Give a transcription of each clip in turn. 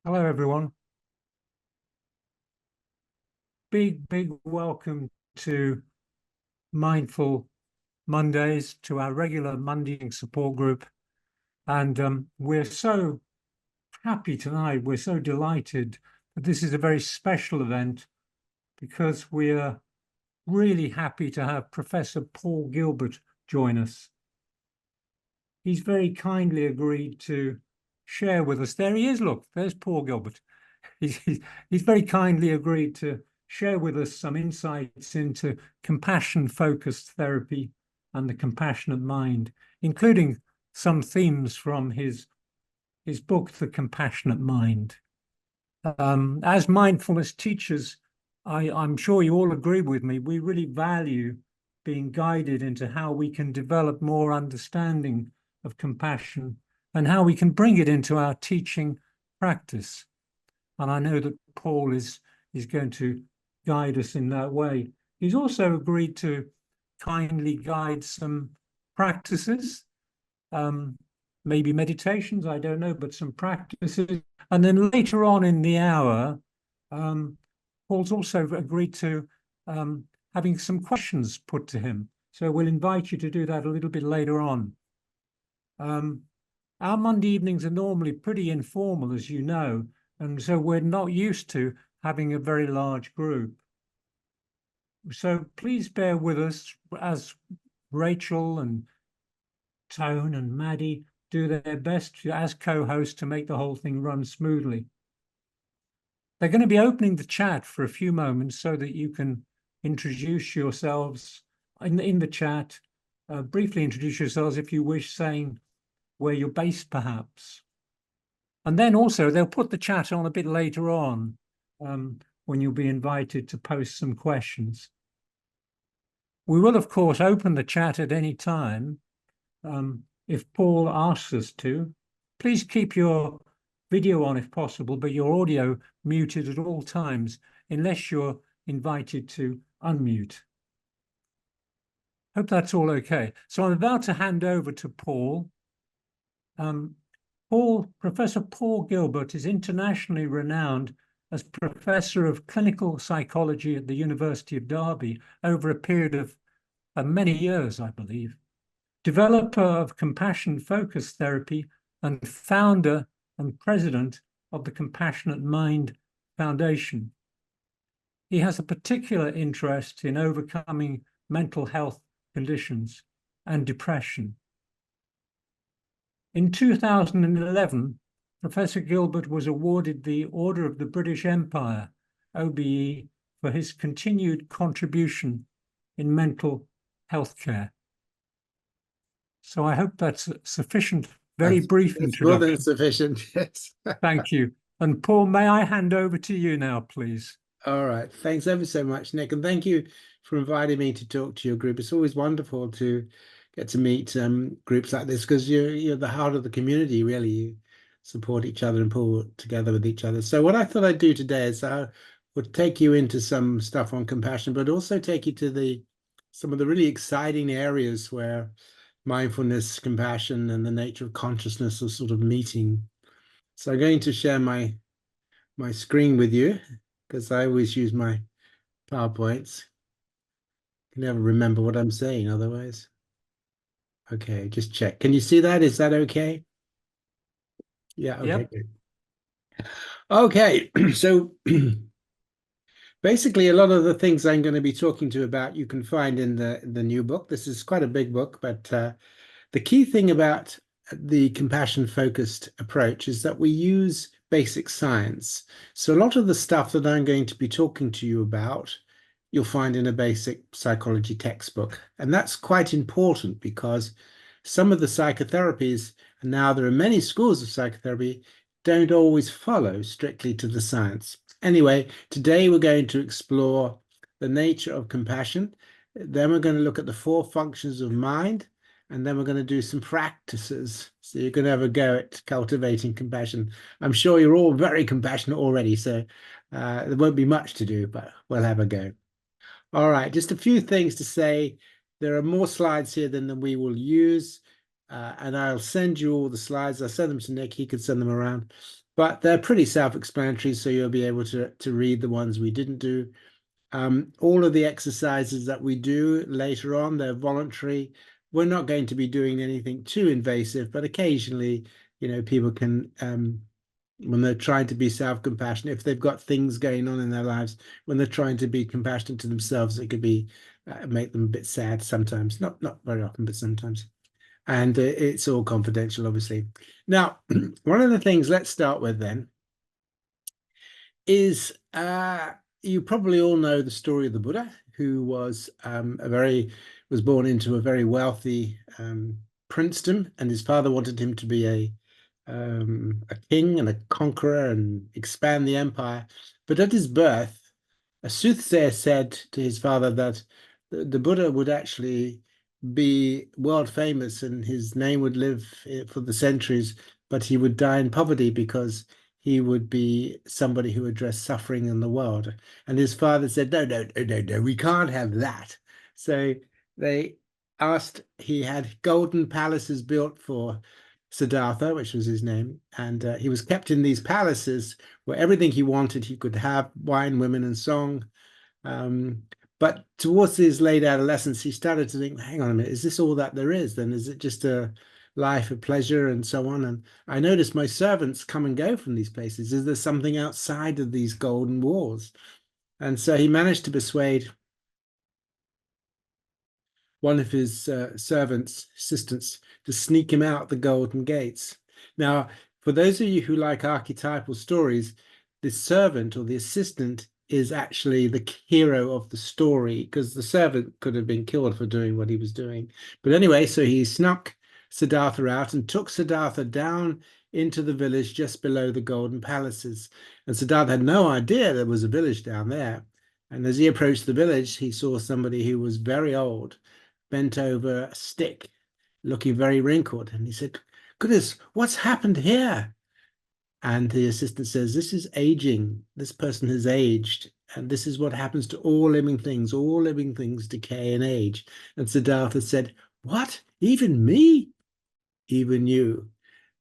Hello, everyone. Big welcome to Mindful Mondays, to our regular Monday support group. And we're so happy tonight. We're so delighted that this is a very special event because we're really happy to have Professor Paul Gilbert join us. He's very kindly agreed to share with us. There he is. Look, there's Paul Gilbert. He's very kindly agreed to share with us some insights into compassion-focused therapy and the compassionate mind, including some themes from his book, The Compassionate Mind. As mindfulness teachers, I'm sure you all agree with me, we really value being guided into how we can develop more understanding of compassion and how we can bring it into our teaching practice. And I know that Paul is going to guide us in that way. He's also agreed to kindly guide some practices, maybe meditations, I don't know, but some practices. And then later on in the hour, Paul's also agreed to having some questions put to him. So we'll invite you to do that a little bit later on. Our Monday evenings are normally pretty informal, as you know, and so we're not used to having a very large group. So please bear with us as Rachel and Tone and Maddie do their best as co-hosts to make the whole thing run smoothly. They're going to be opening the chat for a few moments so that you can introduce yourselves in the chat, briefly introduce yourselves if you wish, saying where you're based perhaps. And then also they'll put the chat on a bit later on when you'll be invited to post some questions. We will, of course, open the chat at any time if Paul asks us to. Please keep your video on if possible, but your audio muted at all times unless you're invited to unmute. Hope that's all okay. So I'm about to hand over to Paul. Professor Paul Gilbert is internationally renowned as Professor of Clinical Psychology at the University of Derby over a period of many years, I believe. Developer of compassion-focused therapy and founder and president of the Compassionate Mind Foundation. He has a particular interest in overcoming mental health conditions and depression. In 2011, Professor Gilbert was awarded the Order of the British Empire, OBE, for his continued contribution in mental health care. So I hope that's sufficient, very brief introduction. More than sufficient, yes. Thank you. And Paul, may I hand over to you now, please? All right. Thanks ever so much, Nick. And thank you for inviting me to talk to your group. It's always wonderful to get to meet groups like this because you're the heart of the community, really. You support each other and pull together with each other. So what I thought I'd do today is I would take you into some stuff on compassion, but also take you to some of the really exciting areas where mindfulness, compassion, and the nature of consciousness are sort of meeting. So I'm going to share my screen with you because I always use my PowerPoints. I can never remember what I'm saying otherwise. Okay, just check. Can you see that? Is that okay? Yeah, okay, Yep. good. Okay, so basically a lot of the things I'm going to be talking to you about you can find in the new book. This is quite a big book, but the key thing about the compassion-focused approach is that we use basic science. So a lot of the stuff that I'm going to be talking to you about, you'll find in a basic psychology textbook. And that's quite important because some of the psychotherapies, and now there are many schools of psychotherapy, don't always follow strictly to the science. Anyway, today we're going to explore the nature of compassion. Then we're going to look at the 4 functions of mind. And then we're going to do some practices. So you're going to have a go at cultivating compassion. I'm sure you're all very compassionate already, so there won't be much to do, but we'll have a go. All right, just a few things to say. There are more slides here than we will use, and I'll send you all the slides. I'll send them to Nick. He could send them around. but they're pretty self-explanatory, so you'll be able to read the ones we didn't do. All of the exercises that we do later on, they're voluntary. We're not going to be doing anything too invasive, but occasionally, people can, when they're trying to be self-compassionate, if they've got things going on in their lives, when they're trying to be compassionate to themselves, it could be make them a bit sad sometimes. Not very often, but sometimes. And it's all confidential, obviously. Now, one of the things, let's start with then, is you probably all know the story of the Buddha, who was was born into a very wealthy princedom, and his father wanted him to be a king and a conqueror and expand the empire. But at his birth, a soothsayer said to his father that the Buddha would actually be world famous and his name would live for the centuries, but he would die in poverty because he would be somebody who addressed suffering in the world. And his father said, no, no, no, no, no, we can't have that. So they he had golden palaces built for Siddhartha, which was his name, and he was kept in these palaces where everything he wanted he could have, wine, women, and song. Um, but towards his late adolescence, he started to think, hang on a minute, is this all that there is? Then is it just a life of pleasure and so on? And I noticed my servants come and go from these places. Is there something outside of these golden walls? And so he managed to persuade one of his assistants, to sneak him out the golden gates. Now, for those of you who like archetypal stories, the servant or the assistant is actually the hero of the story, because the servant could have been killed for doing what he was doing. But anyway, so he snuck Siddhartha out and took Siddhartha down into the village just below the golden palaces. And Siddhartha had no idea there was a village down there. And as he approached the village, he saw somebody who was very old, bent over a stick, looking very wrinkled. And he said, goodness, what's happened here? And the assistant says, this is aging. This person has aged. And this is what happens to all living things. All living things decay and age. And Siddhartha said, what? Even me? Even you.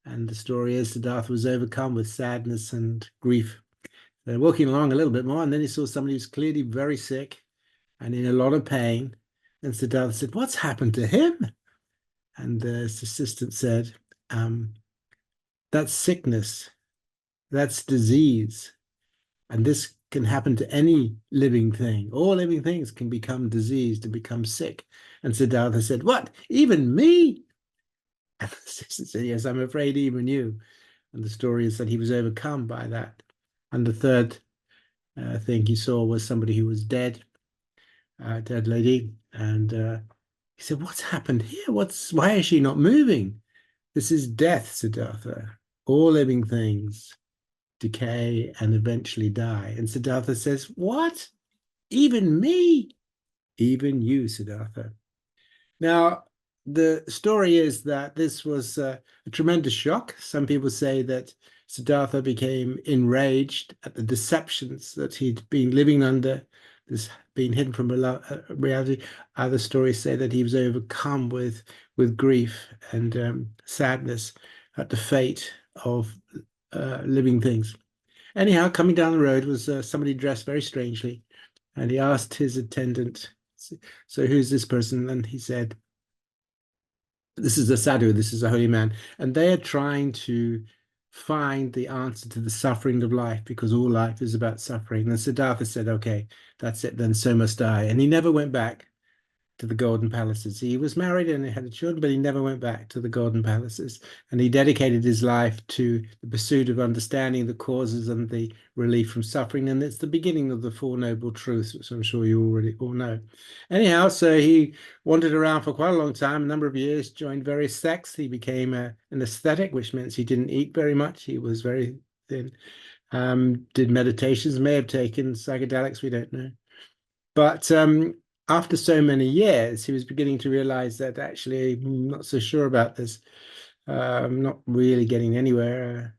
And the story is Siddhartha was overcome with sadness and grief. They're walking along a little bit more, and then he saw somebody who's clearly very sick and in a lot of pain. And Siddhartha said, what's happened to him? And the assistant said, that's sickness, that's disease. And this can happen to any living thing. All living things can become diseased and become sick. And Siddhartha said, what, even me? And the assistant said, yes, I'm afraid even you. And the story is that he was overcome by that. And the third thing he saw was somebody who was dead, dead lady. And he said, what's happened here? Why is she not moving? This is death, Siddhartha. All living things decay and eventually die. And Siddhartha says, what? Even me? Even you, Siddhartha. Now, the story is that this was a tremendous shock. Some people say that Siddhartha became enraged at the deceptions that he'd been living under, this being hidden from reality. Other stories say that he was overcome with grief and sadness at the fate of living things. Anyhow, coming down the road was somebody dressed very strangely, and he asked his attendant, so who's this person? And he said, this is a sadhu, this is a holy man. And they are trying to find the answer to the suffering of life, because all life is about suffering. And Siddhartha said, okay, that's it, then so must I. And he never went back to the golden palaces. He was married and he had children, but he never went back to the golden palaces. And he dedicated his life to the pursuit of understanding the causes and the relief from suffering. And it's the beginning of the Four Noble Truths, which I'm sure you already all know. Anyhow, so he wandered around for quite a long time, a number of years, joined various sects. He became an ascetic, which means he didn't eat very much. He was very thin. Did meditations, may have taken psychedelics, we don't know. But after so many years, he was beginning to realize that actually, I'm not so sure about this. I'm not really getting anywhere.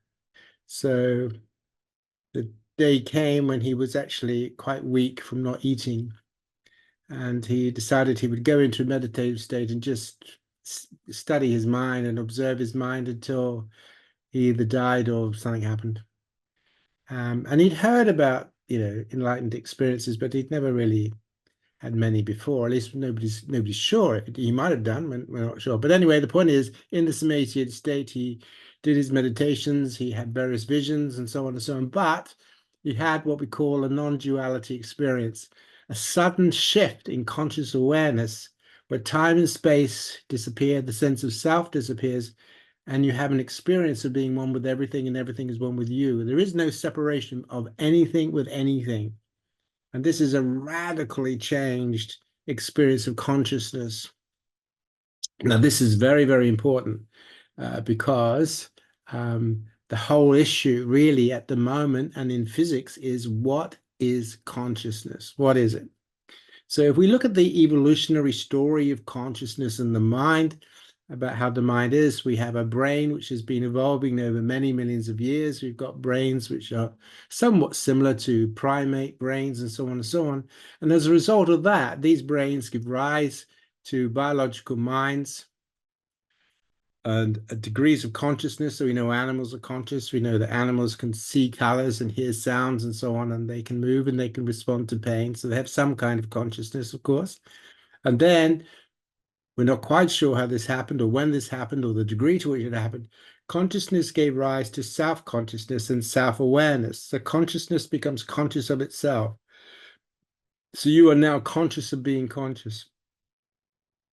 So the day came when he was actually quite weak from not eating. And he decided he would go into a meditative state and just study his mind and observe his mind until he either died or something happened. And he'd heard about, enlightened experiences, but he'd never really had many before. At least nobody's sure. He might have done, we're not sure. But anyway, the point is, in the semi-state state, he did his meditations, he had various visions and so on and so on. But he had what we call a non-duality experience, a sudden shift in conscious awareness where time and space disappear, the sense of self disappears, and you have an experience of being one with everything and everything is one with you. There is no separation of anything with anything. And this is a radically changed experience of consciousness. Now, this is very, very important because the whole issue really at the moment and in physics is, what is consciousness? What is it? So if we look at the evolutionary story of consciousness and the mind, about how the mind is, we have a brain which has been evolving over many millions of years. We've got brains which are somewhat similar to primate brains and so on and so on. And as a result of that, these brains give rise to biological minds and degrees of consciousness. So we know animals are conscious. We know that animals can see colors and hear sounds and so on, and they can move and they can respond to pain. So they have some kind of consciousness, of course. And then we're not quite sure how this happened or when this happened or the degree to which it happened. Consciousness gave rise to self-consciousness and self-awareness. So consciousness becomes conscious of itself. So you are now conscious of being conscious.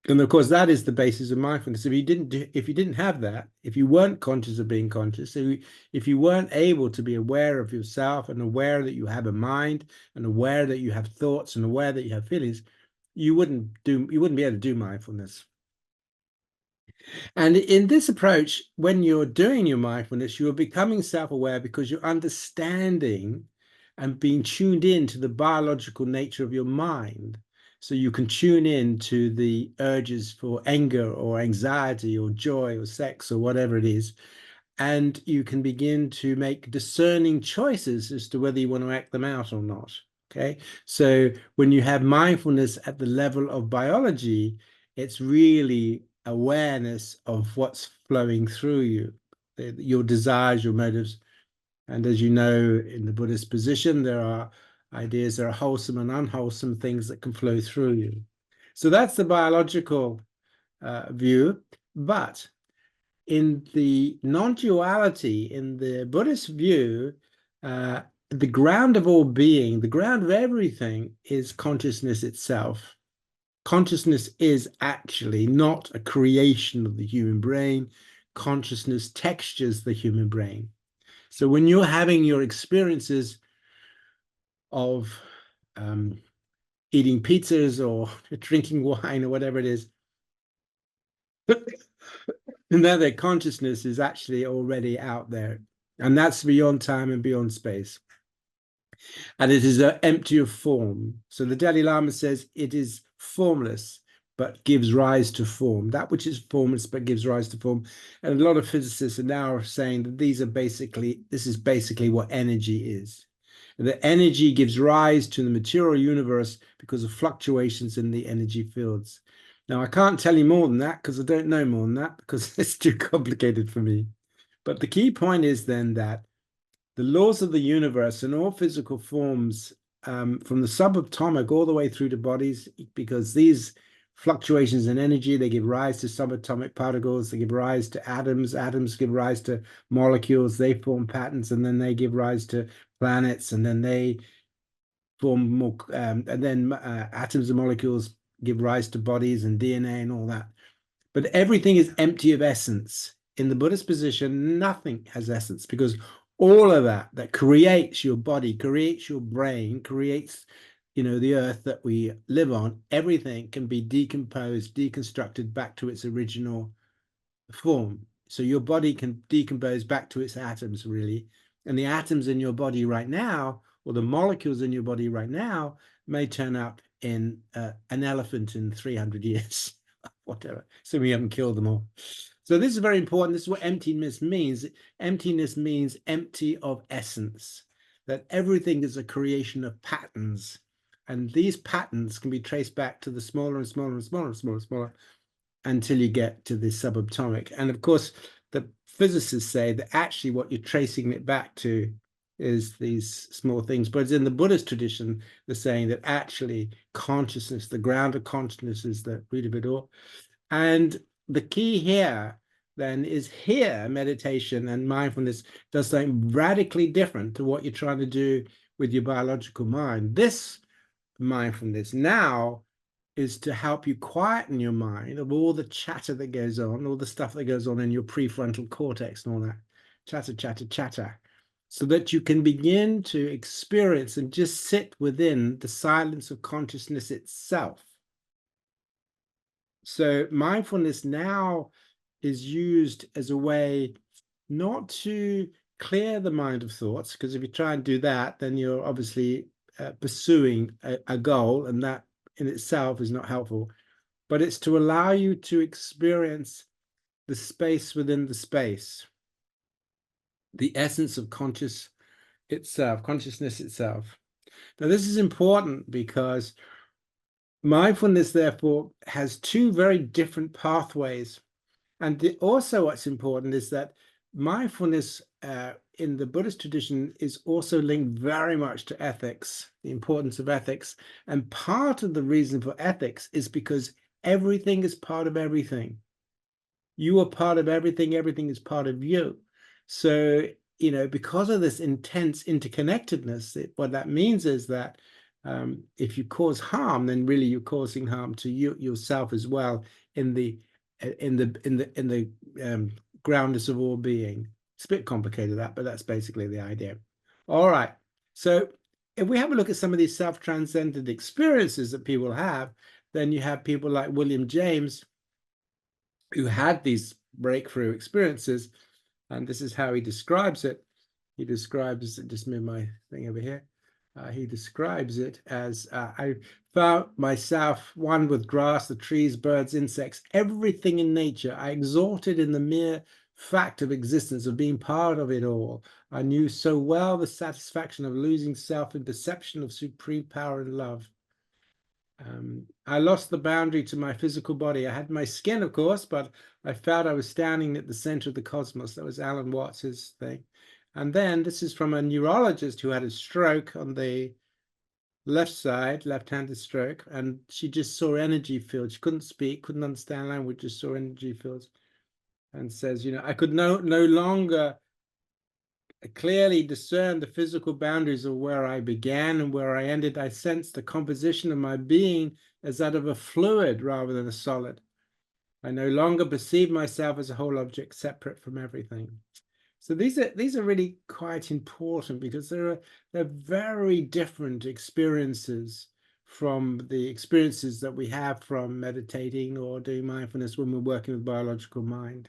And of course, that is the basis of mindfulness. If you didn't have that, if you weren't conscious of being conscious, so if you weren't able to be aware of yourself and aware that you have a mind and aware that you have thoughts and aware that you have feelings, you wouldn't be able to do mindfulness. And in this approach, when you're doing your mindfulness, you're becoming self-aware because you're understanding and being tuned in to the biological nature of your mind. So you can tune in to the urges for anger or anxiety or joy or sex or whatever it is. And you can begin to make discerning choices as to whether you want to act them out or not. Okay. So when you have mindfulness at the level of biology, it's really awareness of what's flowing through you, your desires, your motives. And as you know, in the Buddhist position, there are wholesome and unwholesome things that can flow through you. So that's the biological view. But in the non-duality, in the Buddhist view, the ground of all being, the ground of everything is consciousness itself. Consciousness is actually not a creation of the human brain. Consciousness textures the human brain. So when you're having your experiences of eating pizzas or drinking wine or whatever it is, and that their consciousness is actually already out there. And that's beyond time and beyond space. And it is empty of form. So the Dalai Lama says it is formless, but gives rise to form. That which is formless, but gives rise to form. And a lot of physicists are now saying that this is basically what energy is. The energy gives rise to the material universe because of fluctuations in the energy fields. Now, I can't tell you more than that because I don't know more than that because it's too complicated for me. But the key point is then that the laws of the universe and all physical forms, from the subatomic all the way through to bodies, because these fluctuations in energy, they give rise to subatomic particles, they give rise to atoms, atoms give rise to molecules, they form patterns, and then they give rise to planets, and then they form more, and then atoms and molecules give rise to bodies and DNA and all that. But everything is empty of essence. In the Buddhist position, nothing has essence because all of that creates your body, creates your brain, creates, the earth that we live on, everything can be decomposed, deconstructed back to its original form. So your body can decompose back to its atoms, really. And the atoms in your body right now, or the molecules in your body right now, may turn up in an elephant in 300 years, whatever. So we haven't killed them all. So this is very important. This is what emptiness means. Emptiness means empty of essence, that everything is a creation of patterns. And these patterns can be traced back to the smaller and smaller and smaller and smaller and smaller until you get to the subatomic. And of course, the physicists say that actually what you're tracing it back to is these small things. But in the Buddhist tradition, they're saying that actually consciousness, the ground of consciousness, is the root of it all. And the key here then is here meditation and mindfulness does something radically different to what you're trying to do with your biological mind. This mindfulness now is to help you quieten your mind of all the chatter that goes on, all the stuff that goes on in your prefrontal cortex and all that chatter, chatter, chatter, so that you can begin to experience and just sit within the silence of consciousness itself. So mindfulness now is used as a way not to clear the mind of thoughts, because if you try and do that, then you're obviously pursuing a goal, and that in itself is not helpful, but it's to allow you to experience the space within the space, the essence of consciousness itself. Now, this is important because mindfulness, therefore, has two very different pathways. And also what's important is that mindfulness in the Buddhist tradition is also linked very much to ethics, the importance of ethics. And part of the reason for ethics is because everything is part of everything. You are part of everything, everything is part of you. So, you know, because of this intense interconnectedness, what that means is that if you cause harm, then really you're causing harm to yourself as well in the groundness of all being. It's a bit complicated, that, but that's basically the idea. All right. So if we have a look at some of these self-transcendent experiences that people have, then you have people like William James, who had these breakthrough experiences, and this is how he describes it. He describes, just move my thing over here. He describes it as, I found myself one with grass, the trees, birds, insects, everything in nature. I exalted in the mere fact of existence, of being part of it all. I knew so well the satisfaction of losing self in perception of supreme power and love. I lost the boundary to my physical body. I had my skin, of course, but I felt I was standing at the center of the cosmos. That was Alan Watts's thing. And then this is from a neurologist who had a stroke on the left side, left-handed stroke, and she just saw energy fields. She couldn't speak, couldn't understand language, just saw energy fields, and says, you know, I could no longer clearly discern the physical boundaries of where I began and where I ended. I sensed the composition of my being as that of a fluid rather than a solid. I no longer perceive myself as a whole object separate from everything. So these are really quite important, because they're very different experiences from the experiences that we have from meditating or doing mindfulness when we're working with biological mind.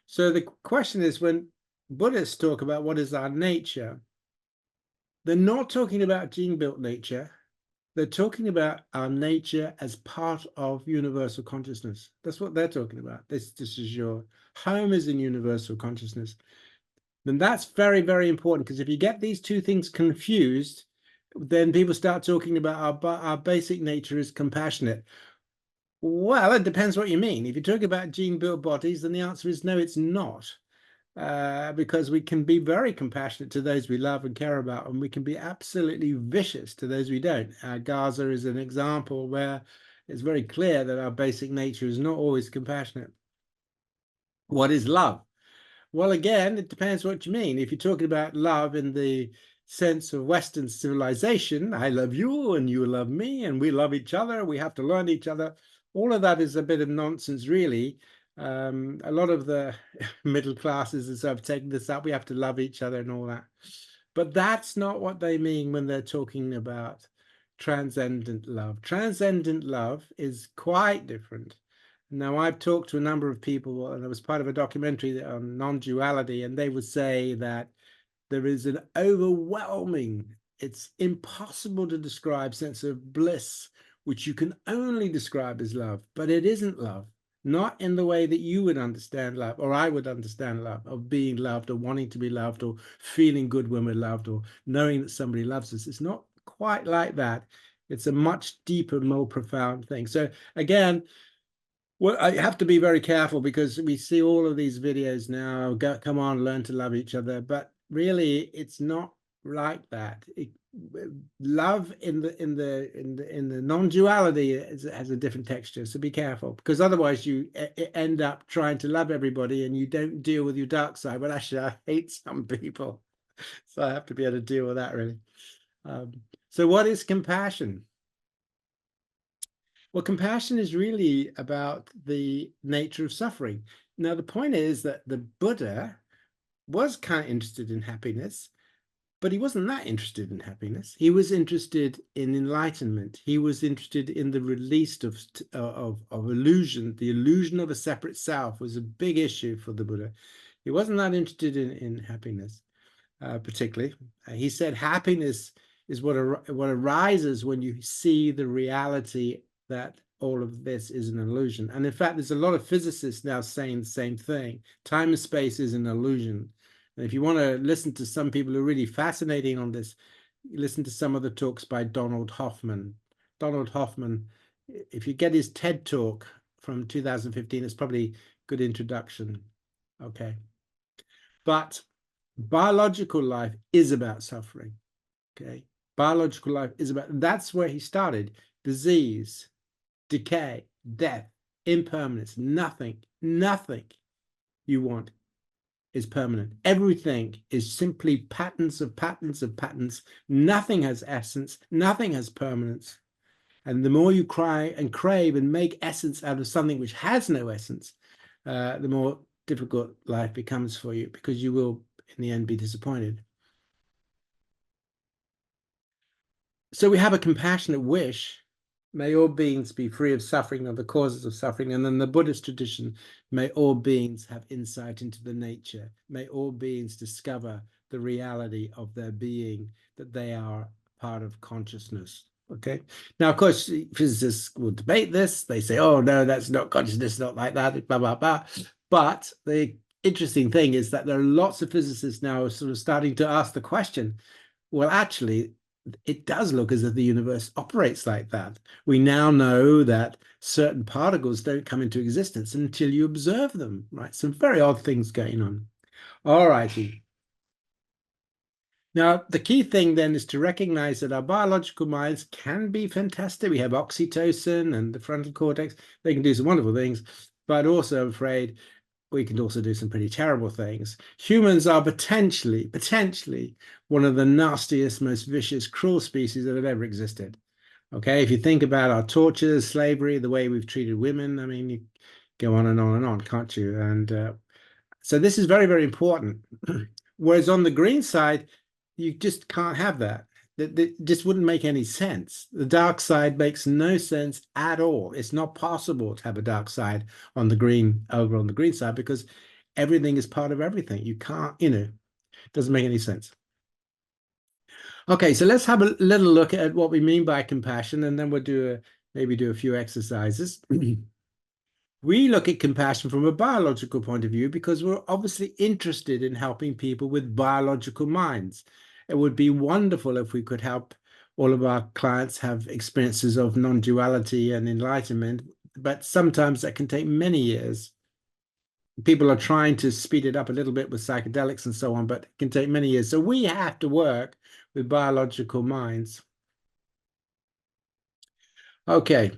So the question is, when Buddhists talk about what is our nature, they're not talking about gene-built nature. They're talking about our nature as part of universal consciousness. That's what they're talking about. This is your home is in universal consciousness. Then that's very, very important, because if you get these two things confused, then people start talking about our basic nature is compassionate. Well, it depends what you mean. If you're talking about gene-built bodies, then the answer is no, it's not. Because we can be very compassionate to those we love and care about, and we can be absolutely vicious to those we don't. Gaza is an example where it's very clear that our basic nature is not always compassionate. What is love? Well, again, it depends what you mean. If you're talking about love in the sense of Western civilization, I love you and you love me and we love each other, we have to learn each other, all of that is a bit of nonsense, really. A lot of the middle classes have taken this up. We have to love each other and all that. But that's not what they mean when they're talking about transcendent love. Transcendent love is quite different. Now, I've talked to a number of people, and I was part of a documentary on non-duality, and they would say that there is an overwhelming, it's impossible to describe sense of bliss, which you can only describe as love, but it isn't love. Not in the way that you would understand love, or I would understand love, of being loved, or wanting to be loved, or feeling good when we're loved, or knowing that somebody loves us. It's not quite like that. It's a much deeper, more profound thing. So again, Well, I have to be very careful because we see all of these videos now. Come on, learn to love each other. But really, it's not like that. Love in the non-duality has a different texture. So be careful, because otherwise you end up trying to love everybody and you don't deal with your dark side. But actually, I hate some people, so I have to be able to deal with that really. So what is compassion? Well, compassion is really about the nature of suffering. Now, the point is that the Buddha was kind of interested in happiness, but he wasn't that interested in happiness. He was interested in enlightenment. He was interested in the release of illusion. The illusion of a separate self was a big issue for the Buddha. He wasn't that interested in happiness, particularly. He said happiness is what arises when you see the reality that all of this is an illusion. And in fact, there's a lot of physicists now saying the same thing. Time and space is an illusion. And if you want to listen to some people who are really fascinating on this, listen to some of the talks by Donald Hoffman. Donald Hoffman, if you get his TED talk from 2015, it's probably a good introduction. Okay. But biological life is about suffering. Okay. Biological life is about, that's where he started. Disease, decay, death, impermanence, nothing you want is permanent. Everything is simply patterns of patterns of patterns. Nothing has essence, nothing has permanence. And the more you cry and crave and make essence out of something which has no essence, the more difficult life becomes for you, because you will in the end be disappointed. So we have a compassionate wish. May all beings be free of suffering, of the causes of suffering. And then the Buddhist tradition, may all beings have insight into the nature. May all beings discover the reality of their being, that they are part of consciousness. Okay. Now, of course, physicists will debate this. They say, oh, no, that's not consciousness, not like that, blah, blah, blah. But the interesting thing is that there are lots of physicists now sort of starting to ask the question, well, actually, it does look as if the universe operates like that. We now know that certain particles don't come into existence until you observe them, right? Some very odd things going on. All righty. Now, the key thing then is to recognize that our biological minds can be fantastic. We have oxytocin and the frontal cortex. They can do some wonderful things, but also, I'm afraid, we can also do some pretty terrible things. Humans are potentially one of the nastiest, most vicious, cruel species that have ever existed. Okay, if you think about our tortures, slavery, the way we've treated women, I mean, you go on and on and on, can't you? And so this is very, very important. Whereas on the green side, you just can't have that. That just wouldn't make any sense. The dark side makes no sense at all. It's not possible to have a dark side on the green, over on the green side, because everything is part of everything. You can't, it doesn't make any sense. Okay, so let's have a little look at what we mean by compassion, and then we'll maybe do a few exercises. We look at compassion from a biological point of view because we're obviously interested in helping people with biological minds. It would be wonderful if we could help all of our clients have experiences of non-duality and enlightenment, but sometimes that can take many years. People are trying to speed it up a little bit with psychedelics and so on, but it can take many years. So we have to work with biological minds. Okay.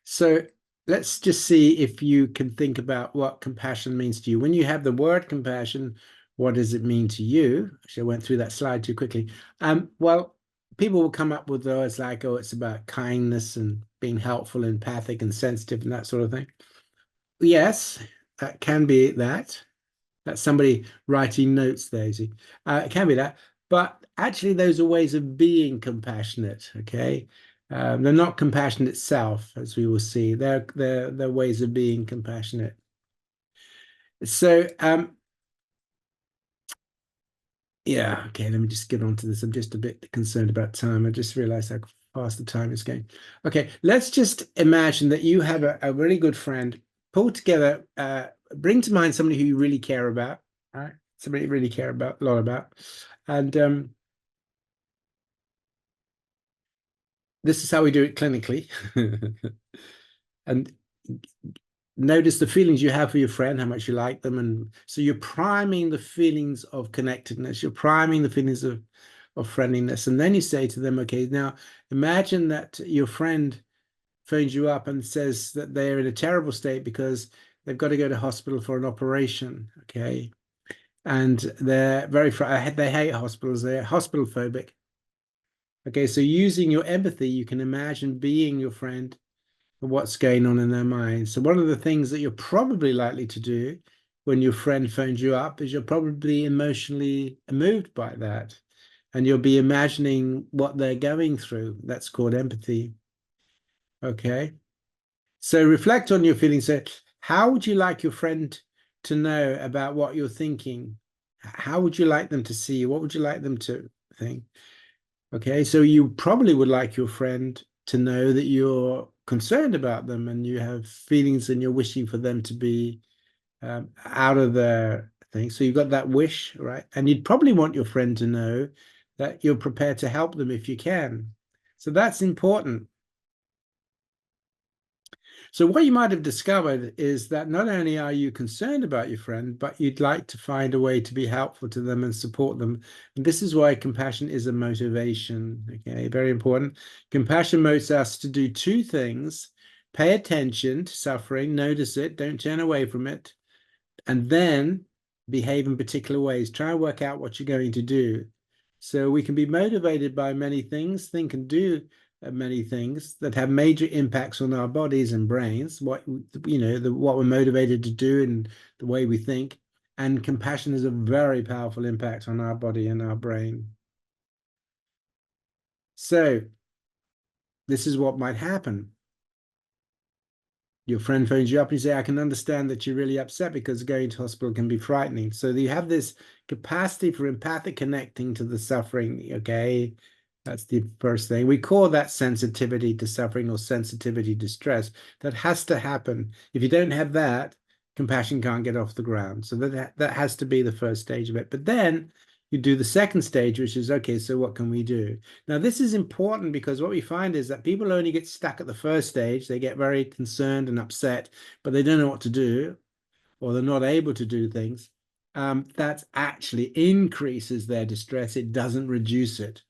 So let's just see if you can think about what compassion means to you. When you have the word compassion, what does it mean to you? Actually, I went through that slide too quickly. Well, people will come up with words like, oh, it's about kindness and being helpful, empathic and sensitive and that sort of thing. Yes, that can be that. That's somebody writing notes there, see. It can be that. But actually, those are ways of being compassionate, okay? They're not compassion itself, as we will see. They're ways of being compassionate. So, yeah, okay, let me just get on to this. I'm just a bit concerned about time. I just realized how fast the time is going. Okay, let's just imagine that you have a really good friend. Pull together, bring to mind somebody who you really care about, right? Somebody you really care about, a lot about. And this is how we do it clinically. And notice the feelings you have for your friend, how much you like them. And so you're priming the feelings of connectedness, you're priming the feelings of friendliness. And then you say to them, okay, now imagine that your friend phones you up and says that they're in a terrible state because they've got to go to hospital for an operation, okay? And they're they hate hospitals, they're hospital phobic. Okay, so using your empathy, you can imagine being your friend and what's going on in their mind. So one of the things that you're probably likely to do when your friend phones you up is you're probably emotionally moved by that. And you'll be imagining what they're going through. That's called empathy. Okay. So reflect on your feelings. So how would you like your friend to know about what you're thinking? How would you like them to see you? What would you like them to think? Okay, so you probably would like your friend to know that you're concerned about them and you have feelings and you're wishing for them to be out of their thing. So you've got that wish, right? And you'd probably want your friend to know that you're prepared to help them if you can. So that's important. So what you might have discovered is that not only are you concerned about your friend, but you'd like to find a way to be helpful to them and support them. And this is why compassion is a motivation. Okay, very important. Compassion motivates us to do two things: pay attention to suffering, notice it, don't turn away from it, and then behave in particular ways. Try and work out what you're going to do. So we can be motivated by many things, think and do many things that have major impacts on our bodies and brains, what what we're motivated to do and the way we think. And compassion has a very powerful impact on our body and our brain. So this is what might happen. Your friend phones you up and you say, I can understand that you're really upset because going to hospital can be frightening. So you have this capacity for empathic connecting to the suffering, okay? That's the first thing. We call that sensitivity to suffering or sensitivity to stress. That has to happen. If you don't have that, compassion can't get off the ground. So that has to be the first stage of it. But then you do the second stage, which is, okay, so what can we do? Now, this is important because what we find is that people only get stuck at the first stage. They get very concerned and upset, but they don't know what to do, or they're not able to do things. That actually increases their distress. It doesn't reduce it.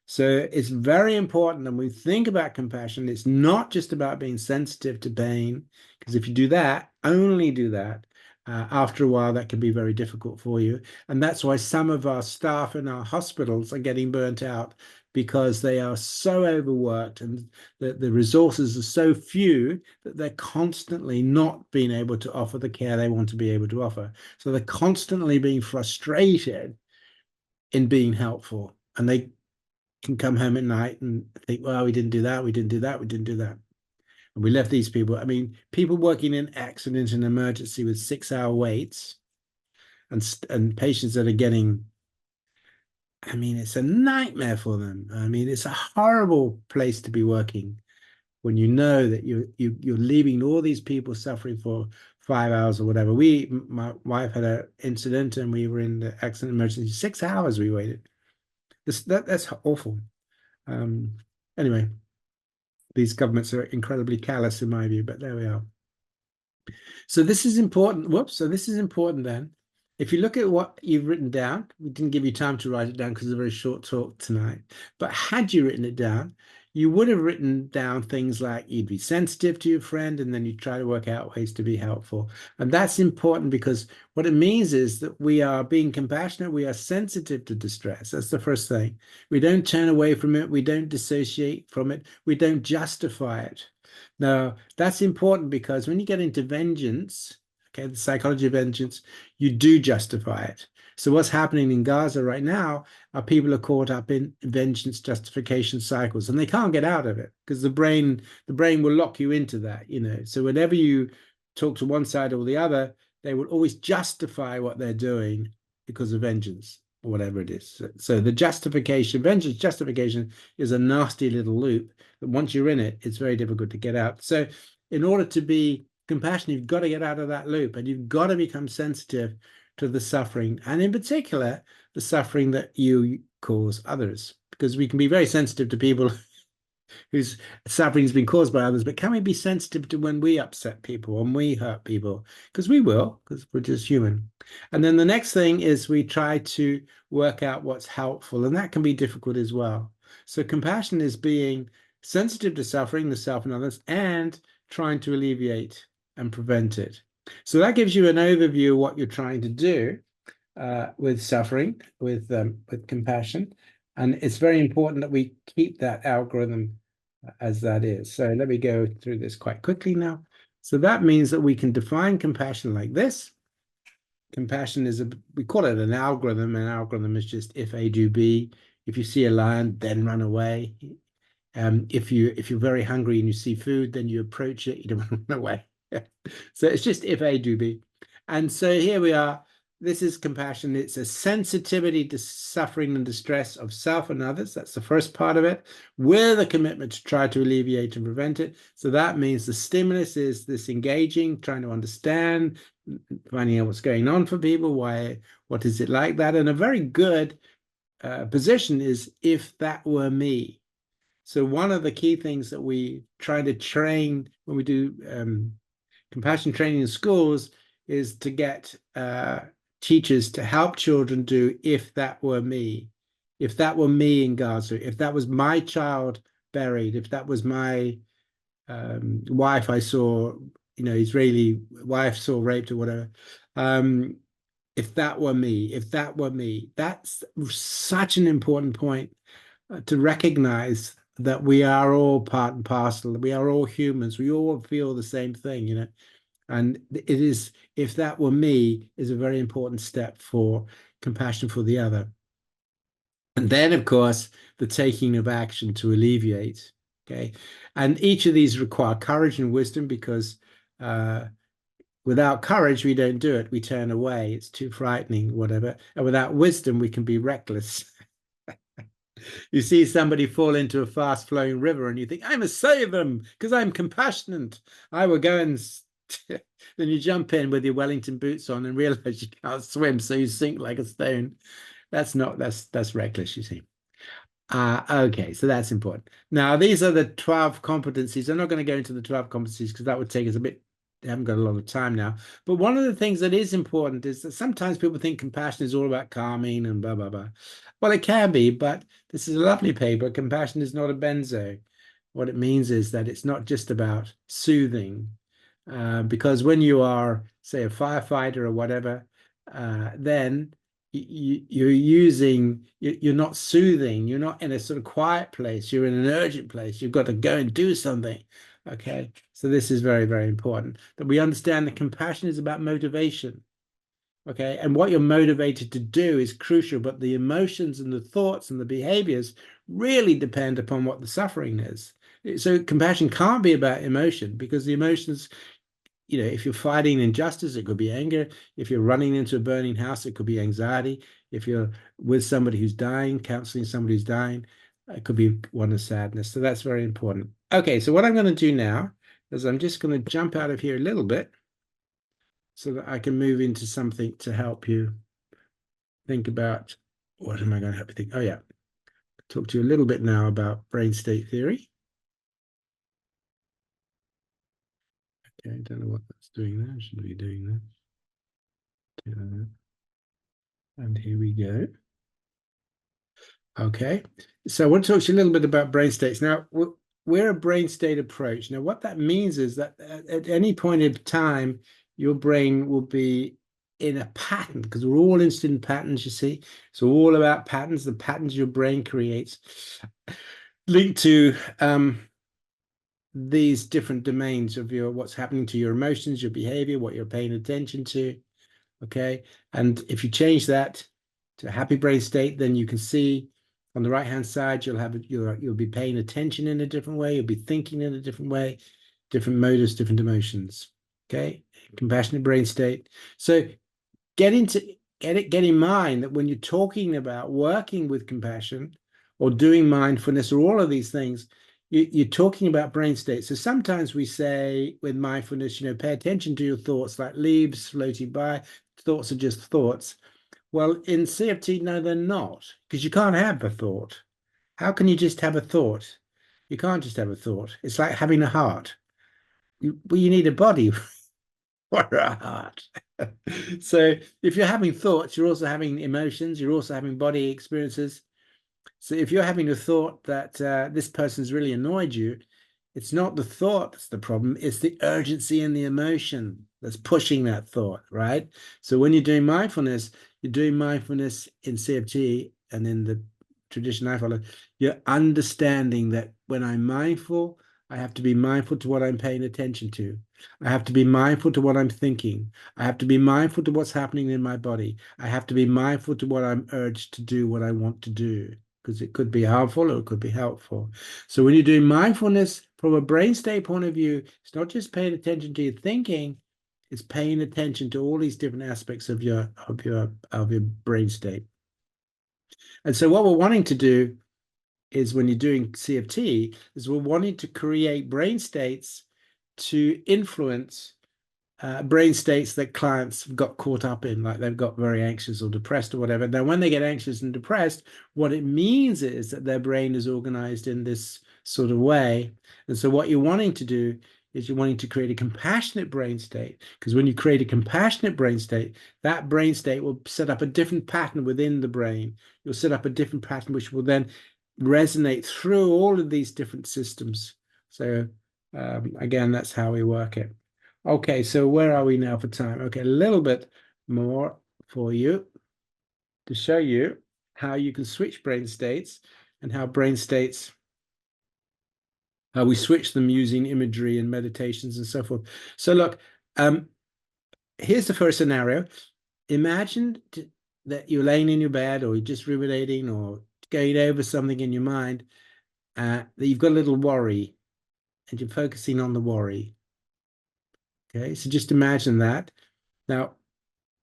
So it's very important. And when we think about compassion, it's not just about being sensitive to pain, because if you do that, only do that, after a while, that can be very difficult for you. And that's why some of our staff in our hospitals are getting burnt out, because they are so overworked and the resources are so few that they're constantly not being able to offer the care they want to be able to offer. So they're constantly being frustrated in being helpful. And they can come home at night and think, well, we didn't do that, we didn't do that, we didn't do that. And we left these people. I mean, people working in accident and emergency with 6-hour waits and patients that are getting, I mean, it's a nightmare for them. I mean, it's a horrible place to be working when you know that you're leaving all these people suffering for 5 hours or whatever. My wife had an incident and we were in the accident emergency. 6 hours we waited. That's awful. Anyway, these governments are incredibly callous in my view, but there we are. So this is important. Whoops. So this is important then. If you look at what you've written down, we didn't give you time to write it down because it's a very short talk tonight. But had you written it down, you would have written down things like you'd be sensitive to your friend and then you try to work out ways to be helpful. And that's important because what it means is that we are being compassionate. We are sensitive to distress. That's the first thing. We don't turn away from it. We don't dissociate from it. We don't justify it. Now, that's important because when you get into vengeance, okay, the psychology of vengeance, you do justify it. So what's happening in Gaza right now are people are caught up in vengeance justification cycles and they can't get out of it because the brain will lock you into that, you know. So whenever you talk to one side or the other, they will always justify what they're doing because of vengeance or whatever it is. So the justification, vengeance justification is a nasty little loop that once you're in it, it's very difficult to get out. So in order to be compassionate, you've got to get out of that loop and you've got to become sensitive to the suffering, and in particular, the suffering that you cause others, because we can be very sensitive to people whose suffering has been caused by others, but can we be sensitive to when we upset people, when we hurt people? Because we will, because we're just human. And then the next thing is we try to work out what's helpful, and that can be difficult as well. So compassion is being sensitive to suffering, the self and others, and trying to alleviate and prevent it. So that gives you an overview of what you're trying to do with suffering, with compassion. And it's very important that we keep that algorithm as that is. So let me go through this quite quickly now. So that means that we can define compassion like this. Compassion is we call it an algorithm. An algorithm is just if A, do B. If you see a lion, then run away. If you're very hungry and you see food, then you approach it, you don't run away. So it's just if A, do B. And so here we are. This is compassion. It's a sensitivity to suffering and distress of self and others. That's the first part of it, with a commitment to try to alleviate and prevent it. So that means the stimulus is this engaging, trying to understand, finding out what's going on for people, what is it like that? And a very good position is if that were me. So one of the key things that we try to train when we do compassion training in schools is to get teachers to help children do if that were me. If that were me in Gaza, if that was my child buried, if that was my wife I saw, Israeli wife saw raped or whatever. If that were me, if that were me, that's such an important point to recognize that we are all part and parcel. We are all humans. We all feel the same thing, And it is, if that were me, is a very important step for compassion for the other. And then, of course, the taking of action to alleviate. Okay. And each of these require courage and wisdom because without courage, we don't do it. We turn away. It's too frightening, whatever. And without wisdom, we can be reckless. You see somebody fall into a fast flowing river and you think, I must save them because I'm compassionate. I will go and then you jump in with your Wellington boots on and realize you can't swim, so you sink like a stone. That's reckless, you see. Okay, so that's important. Now, these are the 12 competencies. I'm not going to go into the 12 competencies because that would take us a bit. I haven't got a lot of time now. But one of the things that is important is that sometimes people think compassion is all about calming and blah, blah, blah. Well, it can be, but this is a lovely paper. Compassion is not a benzo. What it means is that it's not just about soothing. Because when you are, say, a firefighter or whatever, then you're not soothing. You're not in a sort of quiet place. You're in an urgent place. You've got to go and do something. Okay, so this is very, very important that we understand that compassion is about motivation. Okay, and what you're motivated to do is crucial, but the emotions and the thoughts and the behaviors really depend upon what the suffering is. So compassion can't be about emotion because the emotions, if you're fighting injustice, it could be anger. If you're running into a burning house, it could be anxiety. If you're with somebody who's dying, counseling somebody who's dying, it could be one of sadness. So that's very important. Okay, so what I'm going to do now is I'm just going to jump out of here a little bit so that I can move into something to help you think about what am I going to help you think? Oh, yeah. Talk to you a little bit now about brain state theory. Okay, I don't know what that's doing there. I should be doing that. And here we go. Okay, so I want to talk to you a little bit about brain states. Now, we're a brain state approach. Now, what that means is that at any point in time, your brain will be in a pattern because we're all interested in patterns, you see. So all about patterns, the patterns your brain creates linked to these different domains of what's happening to your emotions, your behavior, what you're paying attention to. Okay, and if you change that to a happy brain state, then you can see on the right hand side you'll be paying attention in a different way, you'll be thinking in a different way, different motives, different emotions. Okay, compassionate brain state. So get in mind that when you're talking about working with compassion or doing mindfulness or all of these things, you're talking about brain state. So sometimes we say with mindfulness, pay attention to your thoughts like leaves floating by. Thoughts are just thoughts. Well, in CFT, no, they're not, because you can't have a thought. How can you just have a thought? You can't just have a thought. It's like having a heart. Well, you need a body for a heart. So if you're having thoughts, you're also having emotions, you're also having body experiences. So if you're having a thought that this person's really annoyed you, it's not the thought that's the problem, it's the urgency and the emotion that's pushing that thought, right? So when you're doing mindfulness in CFT and in the tradition I follow, you're understanding that when I'm mindful, I have to be mindful to what I'm paying attention to. I have to be mindful to what I'm thinking. I have to be mindful to what's happening in my body. I have to be mindful to what I'm urged to do, what I want to do, because it could be harmful or it could be helpful. So when you're doing mindfulness from a brain state point of view, it's not just paying attention to your thinking, it's paying attention to all these different aspects of your brain state. And so what we're wanting to do is, when you're doing CFT, is we're wanting to create brain states to influence brain states that clients have got caught up in, like they've got very anxious or depressed or whatever. Now, when they get anxious and depressed, what it means is that their brain is organized in this sort of way. And so what you're wanting to do is you're wanting to create a compassionate brain state, because when you create a compassionate brain state, that brain state will set up a different pattern within the brain. You'll set up a different pattern which will then resonate through all of these different systems. So again, that's how we work it. Okay, so where are we now for time? Okay, a little bit more for you to show you how you can switch brain states and how brain states, how we switch them using imagery and meditations and so forth. So look, here's the first scenario. Imagine that you're laying in your bed, or you're just ruminating or going over something in your mind, that you've got a little worry and you're focusing on the worry. Okay, so just imagine that. Now,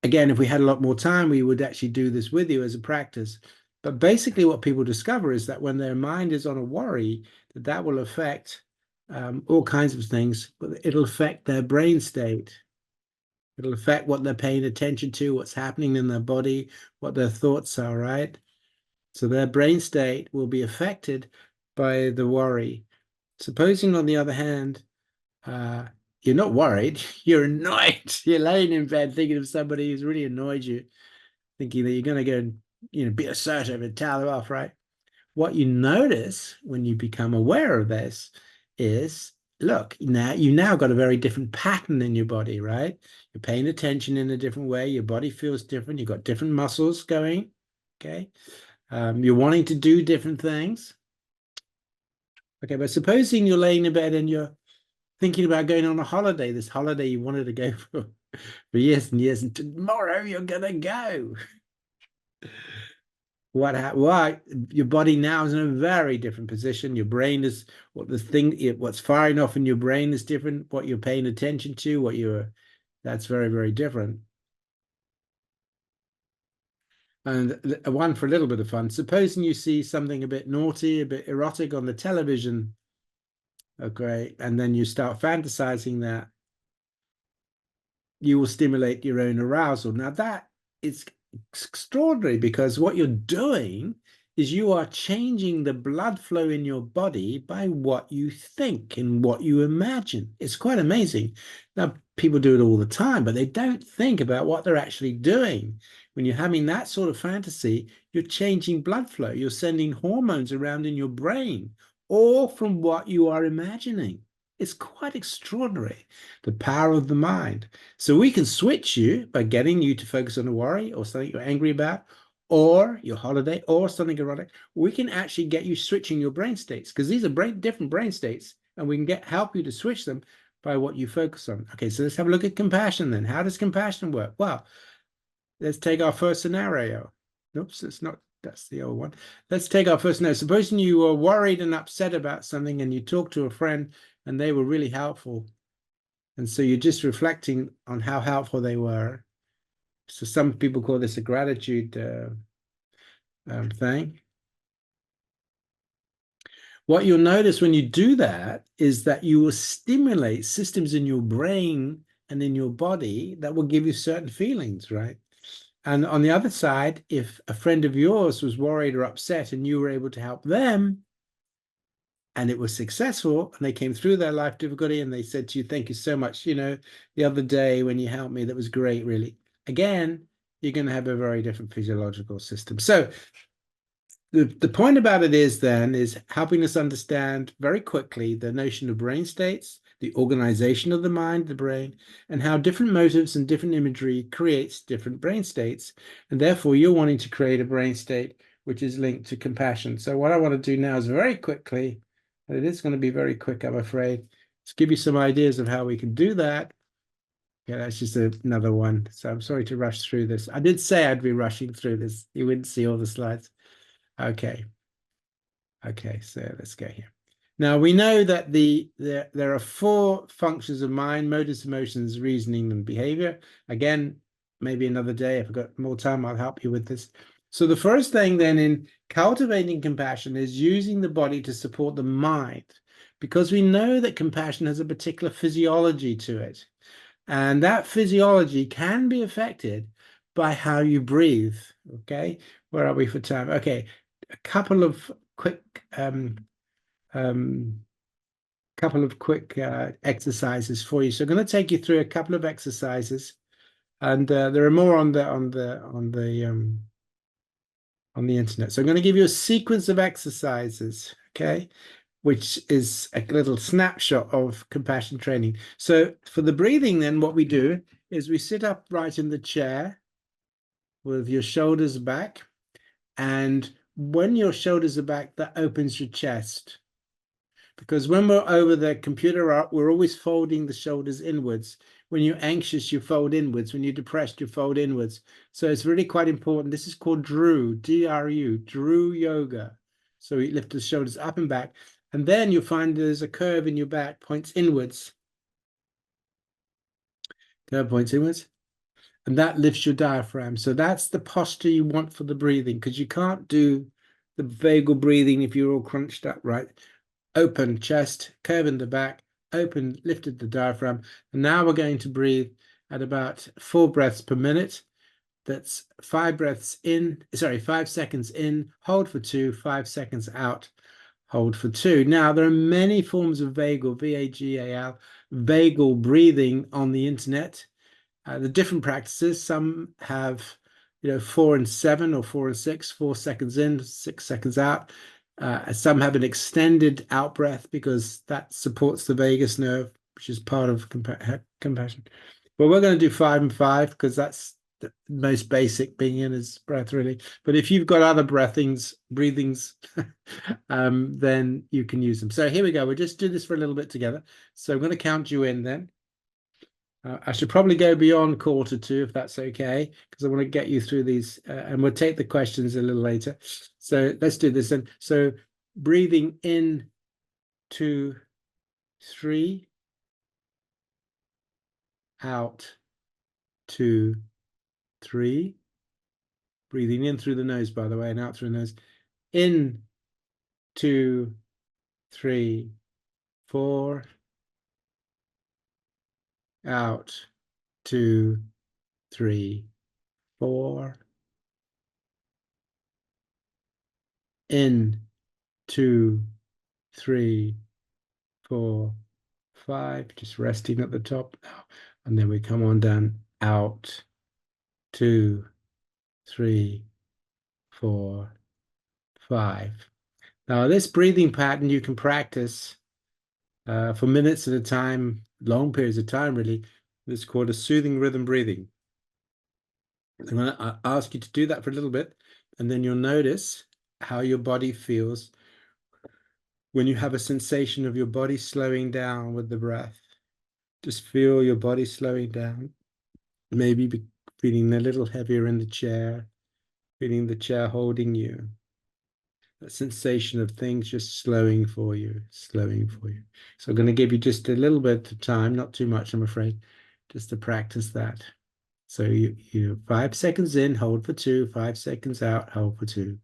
again, if we had a lot more time, we would actually do this with you as a practice. But basically what people discover is that when their mind is on a worry, that will affect all kinds of things, but it'll affect their brain state. It'll affect what they're paying attention to, what's happening in their body, what their thoughts are, right? So their brain state will be affected by the worry. Supposing, on the other hand, you're not worried, you're annoyed. You're laying in bed thinking of somebody who's really annoyed you, thinking that you're going to go and be assertive and tell them off, right? What you notice when you become aware of this is, look, now you got a very different pattern in your body, right? You're paying attention in a different way. Your body feels different. You've got different muscles going, okay? You're wanting to do different things. Okay, but supposing you're laying in bed and you're thinking about going on a holiday, this holiday you wanted to go for years and years, and tomorrow you're gonna go. Why? Your body now is in a very different position. Your brain is what's firing off in your brain is different. What you're paying attention to, that's very, very different. And one for a little bit of fun. Supposing you see something a bit naughty, a bit erotic on the television, okay, and then you start fantasizing that, you will stimulate your own arousal. Now that is extraordinary, because what you're doing is you are changing the blood flow in your body by what you think and what you imagine. It's quite amazing. Now, people do it all the time, but they don't think about what they're actually doing. When you're having that sort of fantasy, you're changing blood flow. You're sending hormones around in your brain, all from what you are imagining. It's quite extraordinary, the power of the mind. So we can switch you by getting you to focus on a worry or something you're angry about, or your holiday, or something erotic. We can actually get you switching your brain states, because these are different brain states, and we can help you to switch them by what you focus on. Okay, so let's have a look at compassion then. How does compassion work? Well, let's take our first scenario. Oops, it's not. That's the old one. Let's take our first scenario. Supposing you were worried and upset about something, and you talked to a friend and they were really helpful. And so you're just reflecting on how helpful they were. So some people call this a gratitude thing. What you'll notice when you do that is that you will stimulate systems in your brain and in your body that will give you certain feelings, right? And on the other side, if a friend of yours was worried or upset and you were able to help them, and it was successful, and they came through their life difficulty, and they said to you, thank you so much, the other day when you helped me, that was great, really. Again, you're going to have a very different physiological system. So the point about it is helping us understand very quickly the notion of brain states, the organization of the mind, the brain, and how different motives and different imagery creates different brain states. And therefore, you're wanting to create a brain state which is linked to compassion. So what I want to do now is very quickly, and it is going to be very quick, I'm afraid, to give you some ideas of how we can do that. Yeah, that's just another one. So I'm sorry to rush through this. I did say I'd be rushing through this. You wouldn't see all the slides. Okay. Okay, so let's go here. Now we know that there are 4 functions of mind: motives, emotions, reasoning, and behavior. Again, maybe another day, if I've got more time, I'll help you with this. So the first thing then in cultivating compassion is using the body to support the mind, because we know that compassion has a particular physiology to it. And that physiology can be affected by how you breathe. Okay, where are we for time? Okay, a couple of quick um, exercises for you. So I'm going to take you through a couple of exercises, and there are more on the internet. So I'm going to give you a sequence of exercises, okay, which is a little snapshot of compassion training. So for the breathing, then what we do is we sit upright in the chair with your shoulders back, and when your shoulders are back, that opens your chest. Because when we're over the computer, we're always folding the shoulders inwards. When you're anxious, you fold inwards. When you're depressed, you fold inwards. So it's really quite important. This is called Drew, D-R-U, Drew yoga. So you lift the shoulders up and back. And then you'll find there's a curve in your back, points inwards. Curve points inwards. And that lifts your diaphragm. So that's the posture you want for the breathing, because you can't do the vagal breathing if you're all crunched up, right? Open chest, curve in the back, open, lifted the diaphragm. And now we're going to breathe at about 4 breaths per minute. That's 5 breaths in, 5 seconds in, hold for 2, 5 seconds out, hold for 2. Now, there are many forms of vagal, V-A-G-A-L, vagal breathing on the internet. The different practices, some have 4 and 7 or 4 and 6, 4 seconds in, 6 seconds out. Some have an extended out breath because that supports the vagus nerve, which is part of compassion. But we're going to do 5 and 5 because that's the most basic being in is breath, really. But if you've got other breathings, then you can use them. So here we go. We'll just do this for a little bit together. So I'm going to count you in then. I should probably go beyond 1:45 if that's okay, because I want to get you through these, and we'll take the questions a little later. So let's do this then. So breathing in, 2, 3, out, 2, 3. Breathing in through the nose, by the way, and out through the nose. In, 2, 3, 4. Out, 2, 3, 4. In, 2, 3, 4, 5. Just resting at the top now. And then we come on down. Out, 2, 3, 4, 5. Now, this breathing pattern you can practice for minutes at a time, long periods of time, really. It's called a soothing rhythm breathing. I'm going to ask you to do that for a little bit, and then you'll notice how your body feels when you have a sensation of your body slowing down with the breath. Just feel your body slowing down, maybe feeling a little heavier in the chair, feeling the chair holding you. That sensation of things just slowing for you, slowing for you. So I'm going to give you just a little bit of time, not too much, I'm afraid, just to practice that. So you 5 seconds in, hold for 2, 5 seconds out, hold for 2.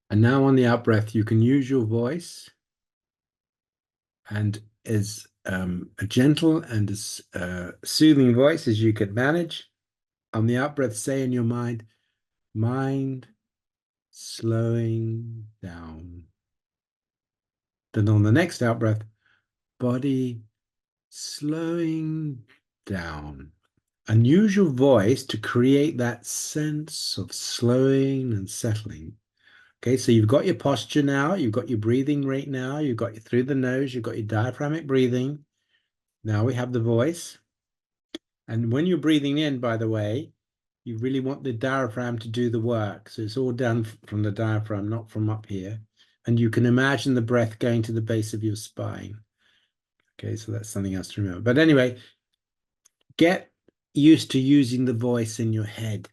And now on the out breath, you can use your voice, and as a gentle and as soothing voice as you could manage. On the out breath, say in your mind, mind slowing down. Then on the next out breath, body slowing down. And use your voice to create that sense of slowing and settling. Okay, so you've got your posture now, you've got your breathing rate now, you've got your through the nose, you've got your diaphragmatic breathing. Now we have the voice. And when you're breathing in, by the way, you really want the diaphragm to do the work. So it's all done from the diaphragm, not from up here. And you can imagine the breath going to the base of your spine. Okay, so that's something else to remember. But anyway, get used to using the voice in your head,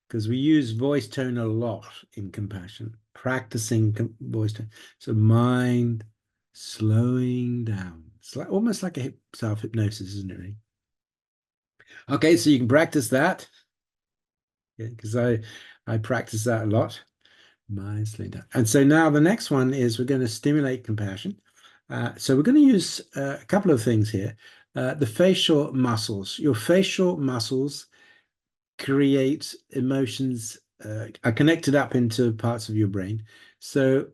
because we use voice tone a lot in compassion, practicing voice tone. So mind slowing down. It's like almost like a self-hypnosis, isn't it? Really? Okay, so you can practice that. Because I practice that a lot. Mind slowing down. And so now the next one is we're going to stimulate compassion. So we're going to use a couple of things here. The facial muscles. Your facial muscles create emotions, are connected up into parts of your brain. So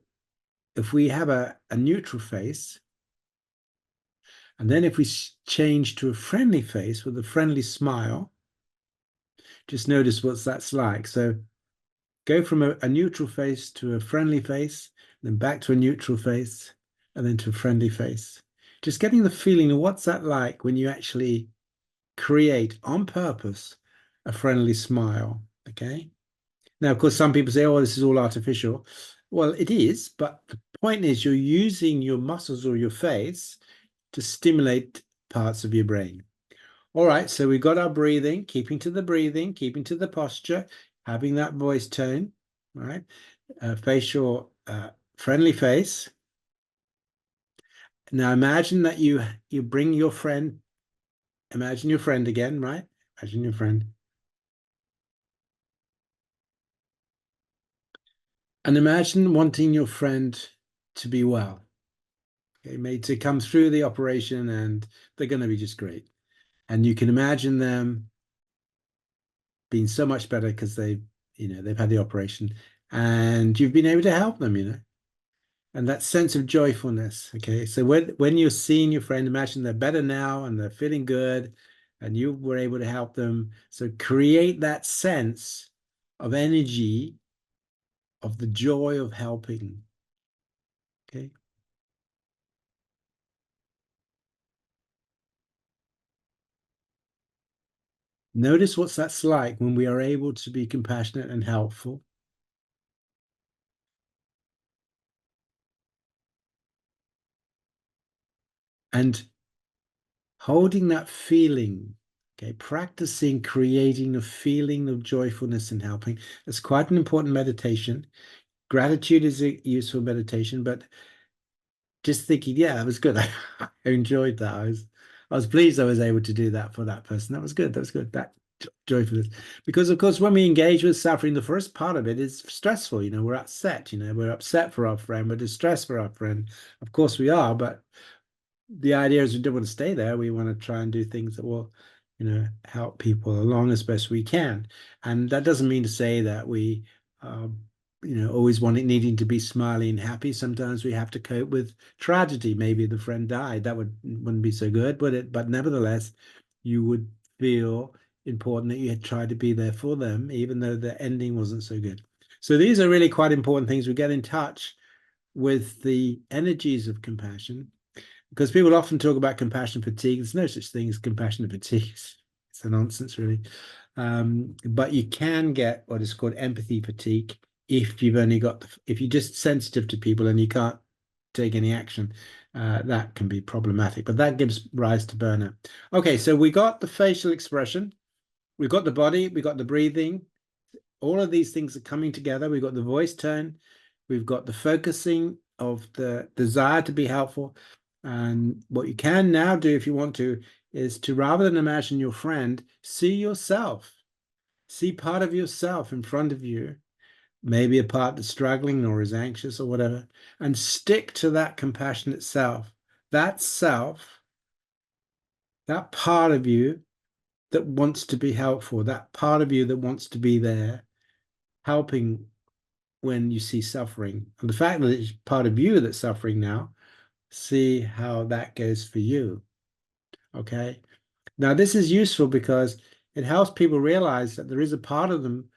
if we have a neutral face, and then if we change to a friendly face with a friendly smile, just notice what that's like. So go from a neutral face to a friendly face, then back to a neutral face, and then to a friendly face. Just getting the feeling of what's that like when you actually create on purpose a friendly smile. Okay. Now, of course, some people say, oh, this is all artificial. Well, it is, but the point is you're using your muscles or your face to stimulate parts of your brain. All right, so we got our breathing, keeping to the breathing, keeping to the posture, having that voice tone, right? Facial, friendly face. Now imagine that you bring your friend, imagine your friend again, right? Imagine your friend. And imagine wanting your friend to be well. Okay, made to come through the operation and they're going to be just great. And you can imagine them being so much better because they've had the operation and you've been able to help them. And that sense of joyfulness. Okay, so when you're seeing your friend, imagine they're better now and they're feeling good and you were able to help them. So create that sense of energy, of the joy of helping. Okay. Notice what that's like when we are able to be compassionate and helpful. And holding that feeling, okay, practicing creating a feeling of joyfulness and helping. It's quite an important meditation. Gratitude is a useful meditation, but just thinking, yeah, that was good. I enjoyed that. I was pleased I was able to do that for that person. That was good. That was good. That joyfulness. Because of course, when we engage with suffering, the first part of it is stressful. We're upset, we're upset for our friend, we're distressed for our friend. Of course we are, but the idea is we don't want to stay there. We want to try and do things that will, help people along as best we can. And that doesn't mean to say that we, always needing to be smiley and happy. Sometimes we have to cope with tragedy. Maybe the friend died. That wouldn't be so good, would it? But nevertheless, you would feel important that you had tried to be there for them, even though the ending wasn't so good. So these are really quite important things. We get in touch with the energies of compassion, because people often talk about compassion fatigue. There's no such thing as compassion fatigue. It's a nonsense, really. But you can get what is called empathy fatigue if you're just sensitive to people and you can't take any action. That can be problematic, but that gives rise to burnout. Okay, so we got the facial expression, we got the body, we got the breathing. All of these things are coming together. We've got the voice tone, we've got the focusing of the desire to be helpful. And what you can now do, if you want to, is to, rather than imagine your friend, see yourself, see part of yourself in front of you, maybe a part that's struggling or is anxious or whatever, and stick to that compassionate self. That self, that part of you that wants to be helpful, that part of you that wants to be there, helping when you see suffering. And the fact that it's part of you that's suffering now, see how that goes for you. Okay. Now, this is useful because it helps people realize that there is a part of them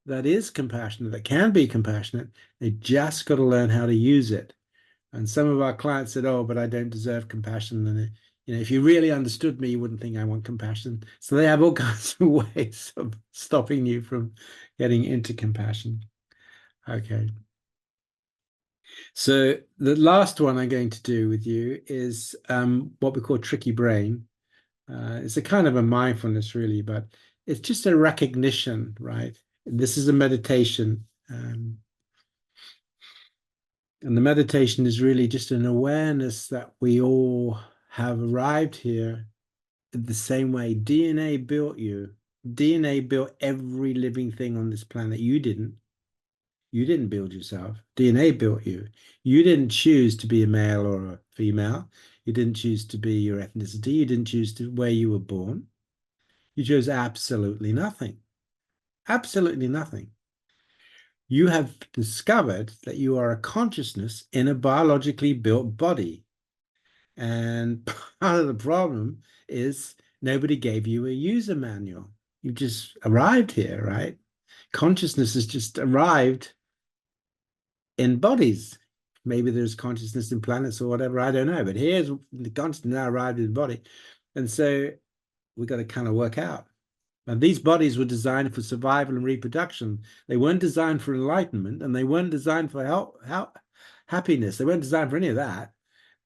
that is compassionate, that can be compassionate. They just got to learn how to use it. And some of our clients said, "Oh, but I don't deserve compassion." And if you really understood me, you wouldn't think I want compassion. So they have all kinds of ways of stopping you from getting into compassion. Okay. So the last one I'm going to do with you is what we call tricky brain. It's a kind of a mindfulness, really, but it's just a recognition, right? This is a meditation. And the meditation is really just an awareness that we all have arrived here the same way. DNA built you. DNA built every living thing on this planet. You didn't. You didn't build yourself. DNA built you. You didn't choose to be a male or a female. You didn't choose to be your ethnicity. You didn't choose to where you were born. You chose absolutely nothing. Absolutely nothing. You have discovered that you are a consciousness in a biologically built body. And part of the problem is nobody gave you a user manual. You just arrived here, right? Consciousness has just arrived in bodies. Maybe there's consciousness in planets or whatever, I don't know. But here's the consciousness now arrived in the body. And so we got to kind of work out. And these bodies were designed for survival and reproduction. They weren't designed for enlightenment, and they weren't designed for happiness. They weren't designed for any of that.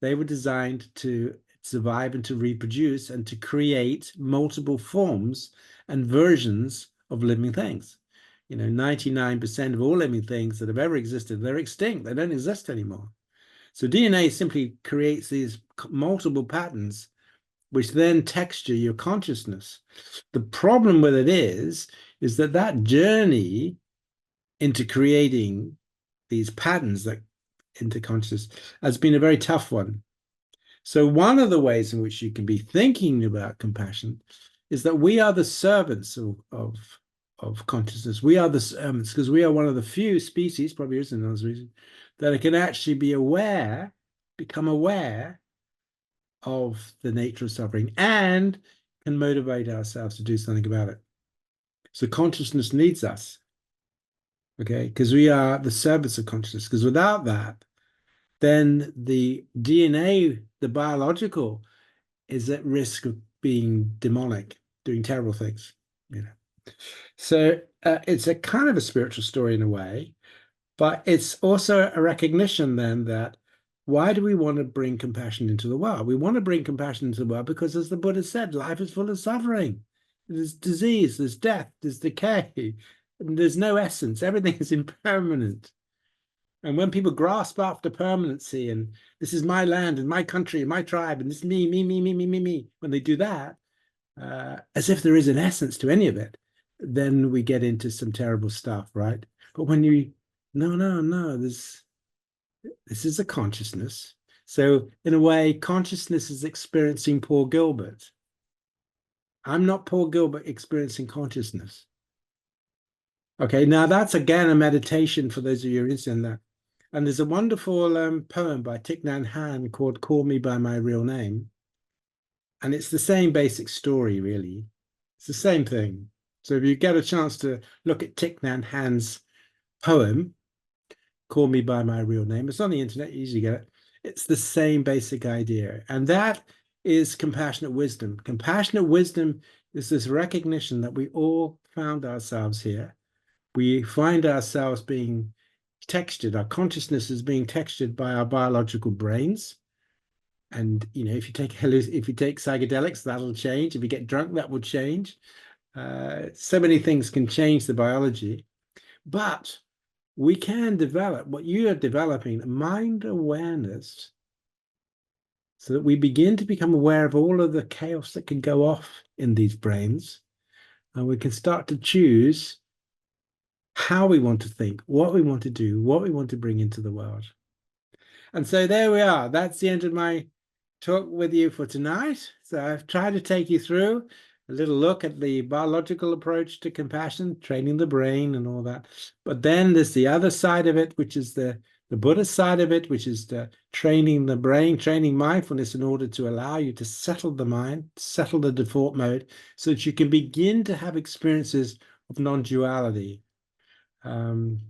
They were designed to survive and to reproduce and to create multiple forms and versions of living things. 99% of all living things that have ever existed, they're extinct. They don't exist anymore. So DNA simply creates these multiple patterns which then texture your consciousness. The problem with it is that journey into creating these patterns that into consciousness has been a very tough one. So one of the ways in which you can be thinking about compassion is that we are the servants of consciousness. We are the servants because we are one of the few species, probably isn't another reason, that can actually be aware, become aware of the nature of suffering and can motivate ourselves to do something about it. So consciousness needs us, okay? Because we are the servants of consciousness. Because without that, then the DNA, the biological, is at risk of being demonic, doing terrible things, So it's a kind of a spiritual story in a way, but it's also a recognition then that why do we want to bring compassion into the world? We want to bring compassion into the world because, as the Buddha said, life is full of suffering. There's disease, there's death, there's decay, and there's no essence. Everything is impermanent. And when people grasp after permanency and this is my land and my country and my tribe and this is me, when they do that, as if there is an essence to any of it, then we get into some terrible stuff, right? But when no, this is a consciousness. So in a way, consciousness is experiencing Paul Gilbert. I'm not Paul Gilbert experiencing consciousness. Okay, now that's again a meditation for those of you who are interested in that. And there's a wonderful poem by Thich Nhat Hanh called Call Me By My Real Name. And it's the same basic story, really. It's the same thing. So if you get a chance to look at Thich Nhat Hanh's poem, Call Me By My Real Name, it's on the internet, you usually get it. It's the same basic idea. And that is compassionate wisdom. Compassionate wisdom is this recognition that we all found ourselves here. We find ourselves being textured, our consciousness is being textured by our biological brains. And if you take psychedelics, that'll change. If you get drunk, that will change. So many things can change the biology, but we can develop what you are developing, mind awareness, so that we begin to become aware of all of the chaos that can go off in these brains, and we can start to choose how we want to think, what we want to do, what we want to bring into the world. And so there we are. That's the end of my talk with you for tonight. So I've tried to take you through a little look at the biological approach to compassion, training the brain and all that. But then there's the other side of it, which is the Buddhist side of it, which is the training the brain, training mindfulness in order to allow you to settle the mind, settle the default mode, so that you can begin to have experiences of non-duality. And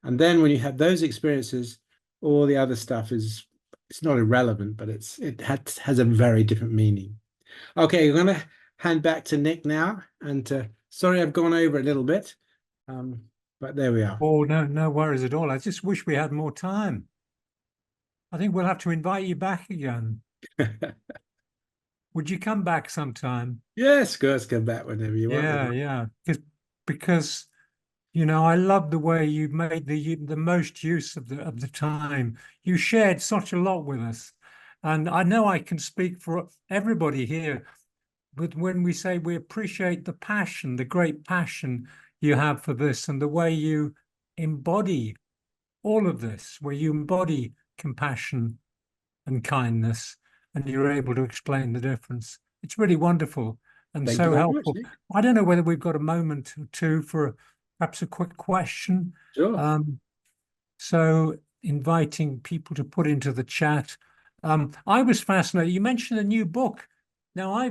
then when you have those experiences, all the other stuff is, it's not irrelevant, but it has a very different meaning. Okay, I'm going to hand back to Nick now, and sorry I've gone over a little bit, but there we are. Oh, no, no worries at all. I just wish we had more time. I think we'll have to invite you back again. Would you come back sometime? Yes, of course, come back whenever you want. Yeah. Because you know, I love the way you made the most use of the time. You shared such a lot with us, and I know I can speak for everybody here. But when we say we appreciate the passion, the great passion you have for this, and the way you embody all of this, where you embody compassion and kindness, and you're able to explain the difference. It's really wonderful and Thank you so very much, helpful. Nick. I don't know whether we've got a moment or two for perhaps a quick question. Sure. So inviting people to put into the chat. I was fascinated. You mentioned a new book. Now, I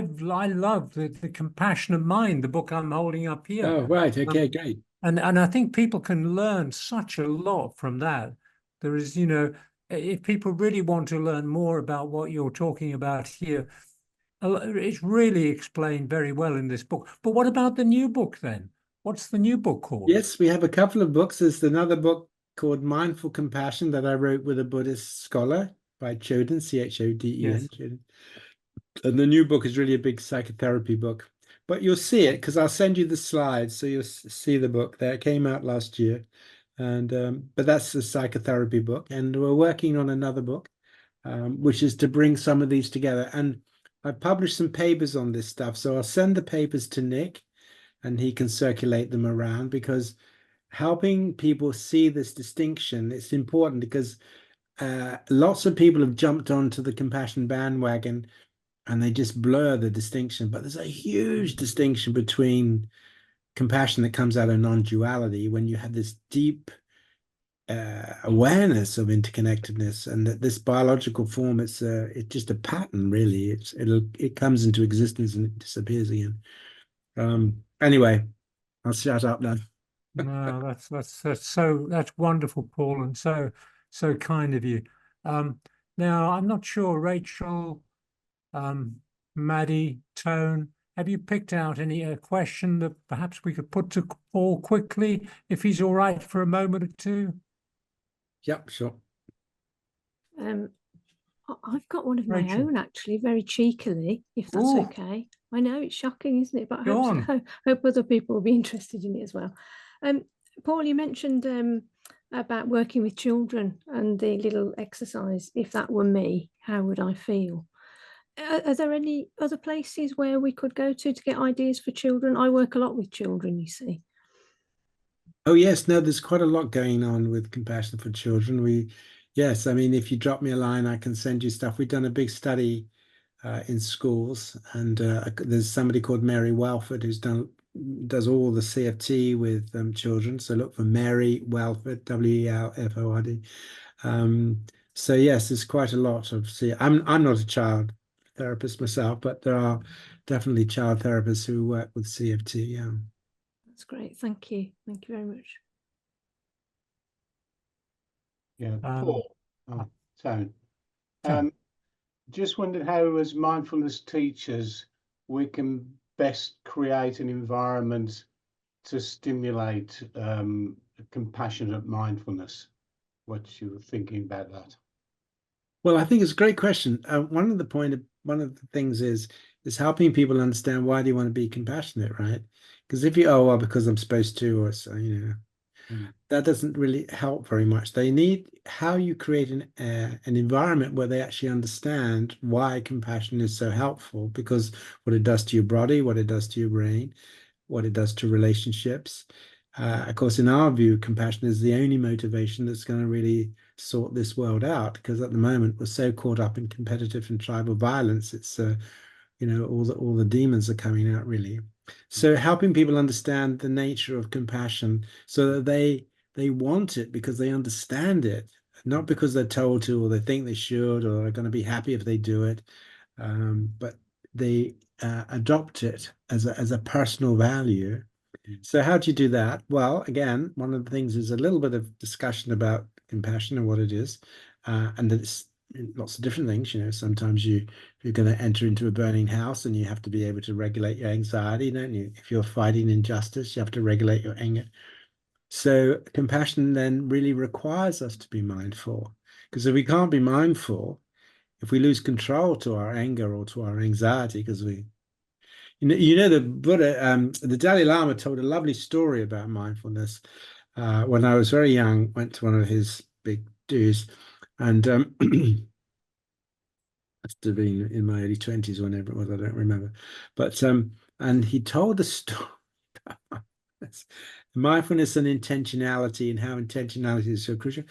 love the Compassionate Mind, the book I'm holding up here. Oh, right. Okay, Um, great. and I think people can learn such a lot from that. There is, you know, if people really want to learn more about what you're talking about here, it's really explained very well in this book. But what about the new book then? What's the new book called? Yes, we have a couple of books. There's another book called Mindful Compassion that I wrote with a Buddhist scholar by Choden, Choden. Yes. Choden. And the new book is really a big psychotherapy book. But you'll see it because I'll send you the slides, so you'll see the book there. It came out last year, and but that's the psychotherapy book. And we're working on another book, which is to bring some of these together. And I published some papers on this stuff, so I'll send the papers to Nick, and he can circulate them around, because helping people see this distinction, it's important, because lots of people have jumped onto the compassion bandwagon and they just blur the distinction. But there's a huge distinction between compassion that comes out of non-duality, when you have this deep awareness of interconnectedness, and that this biological form, it's just a pattern, really. It comes into existence and it disappears again. Anyway, I'll shut up now. No, that's wonderful, Paul, and so kind of you. Now I'm not sure, Rachel, Maddie, Tone, have you picked out any question that perhaps we could put to Paul quickly, if he's all right for a moment or two? Yep, sure. I've got one of my Rachel. own, actually, very cheekily, if that's Ooh. okay. I know it's shocking, isn't it? But I Go hope other people will be interested in it as well. Paul, you mentioned about working with children and the little exercise. If that were me, how would I feel? Are there any other places where we could go to get ideas for children? I work a lot with children, you see. Oh yes, no, there's quite a lot going on with Compassion for Children. Yes, I mean, if you drop me a line, I can send you stuff. We've done a big study in schools, and there's somebody called Mary Welford does all the CFT with children. So look for Mary Welford, WELFORD. So yes, there's quite a lot of. See, I'm not a child therapist myself, but there are definitely child therapists who work with CFT. Yeah. That's great. Thank you. Thank you very much. Yeah, Paul, Tone. Just wondered how, as mindfulness teachers, we can best create an environment to stimulate compassionate mindfulness. What you were thinking about that? Well, I think it's a great question. One of the things is helping people understand, why do you want to be compassionate, right? Because if well, because I'm supposed to, or so, that doesn't really help very much. They need how you create an environment where they actually understand why compassion is so helpful, because what it does to your body, what it does to your brain, what it does to relationships. Of course, in our view, compassion is the only motivation that's going to really sort this world out, because at the moment we're so caught up in competitive and tribal violence. It's you know, all the demons are coming out, really. So helping people understand the nature of compassion so that they want it because they understand it, not because they're told to or they think they should or are going to be happy if they do it, but they adopt it as a personal value. So how do you do that? Well, again, one of the things is a little bit of discussion about compassion and what it is, and that it's lots of different things. You know, sometimes you're going to enter into a burning house and you have to be able to regulate your anxiety, don't you? If you're fighting injustice, you have to regulate your anger. So compassion then really requires us to be mindful, because if we can't be mindful, if we lose control to our anger or to our anxiety, because you know, the Buddha, the Dalai Lama told a lovely story about mindfulness. When I was very young, went to one of his big dues, and must have been in my early 20s, whenever it was, I don't remember. But and he told the story about mindfulness and intentionality, and how intentionality is so crucial.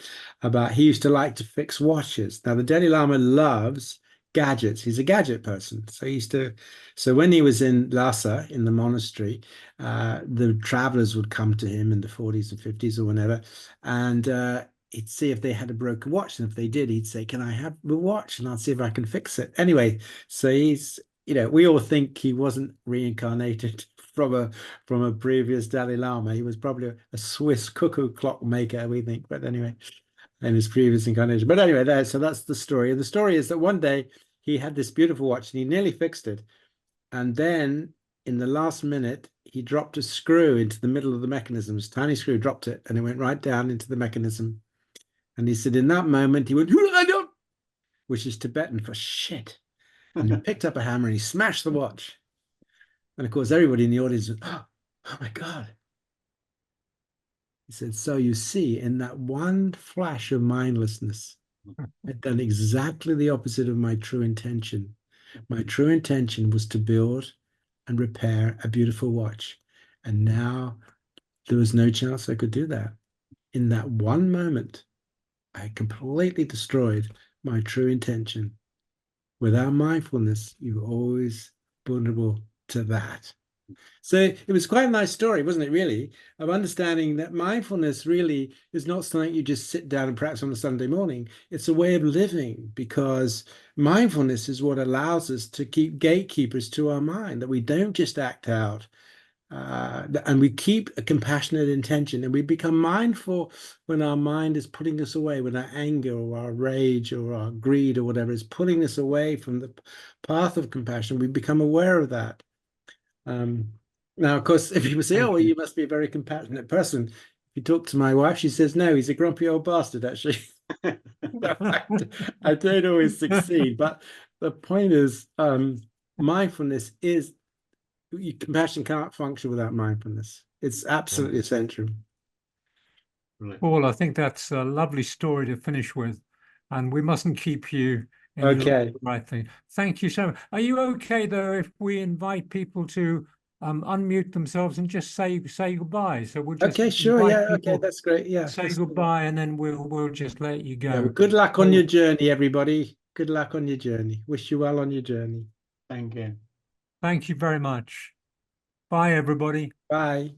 About, he used to like to fix watches. Now the Dalai Lama loves gadgets. He's a gadget person. So he used to, so when he was in Lhasa in the monastery, the travelers would come to him in the 40s and 50s or whenever, and he'd see if they had a broken watch, and if they did, he'd say, "Can I have the watch? And I'll see if I can fix it." Anyway, so he's, you know, we all think he wasn't reincarnated from a previous Dalai Lama. He was probably a Swiss cuckoo clock maker, we think. But anyway, in his previous incarnation. But anyway, there. So that's the story. And the story is that one day he had this beautiful watch and he nearly fixed it, and then in the last minute he dropped a screw into the middle of the mechanism. This tiny screw, dropped it, and it went right down into the mechanism. And he said in that moment he went, which is Tibetan for shit. And he picked up a hammer and he smashed the watch. And of course, everybody in the audience went, oh my God. He said, so you see, in that one flash of mindlessness, I'd done exactly the opposite of my true intention. My true intention was to build and repair a beautiful watch. And now there was no chance I could do that. In that one moment, I completely destroyed my true intention. Without mindfulness, you're always vulnerable to that. So it was quite a nice story, wasn't it, really, of understanding that mindfulness really is not something you just sit down and practice on a Sunday morning. It's a way of living, because mindfulness is what allows us to keep gatekeepers to our mind, that we don't just act out, and we keep a compassionate intention, and we become mindful when our mind is putting us away, when our anger or our rage or our greed or whatever is putting us away from the path of compassion. We become aware of that. Now, of course, if people say, "Oh, well, you must be a very compassionate person," if you talk to my wife, she says, "No, he's a grumpy old bastard, actually." I don't always succeed, but the point is, mindfulness is, compassion can't function without mindfulness. It's absolutely essential. Paul, I think that's a lovely story to finish with, and we mustn't keep you in Okay. the right thing. Thank you so much. Are you okay though if we invite people to unmute themselves and just say goodbye? So we'll just Okay, sure, yeah, okay, people that's great. Yeah, say goodbye, and then we'll just let you yeah, go. well, good luck on your journey, everybody. Good luck on your journey. Wish you well on your journey. Thank you. Thank you very much. Bye, everybody. Bye.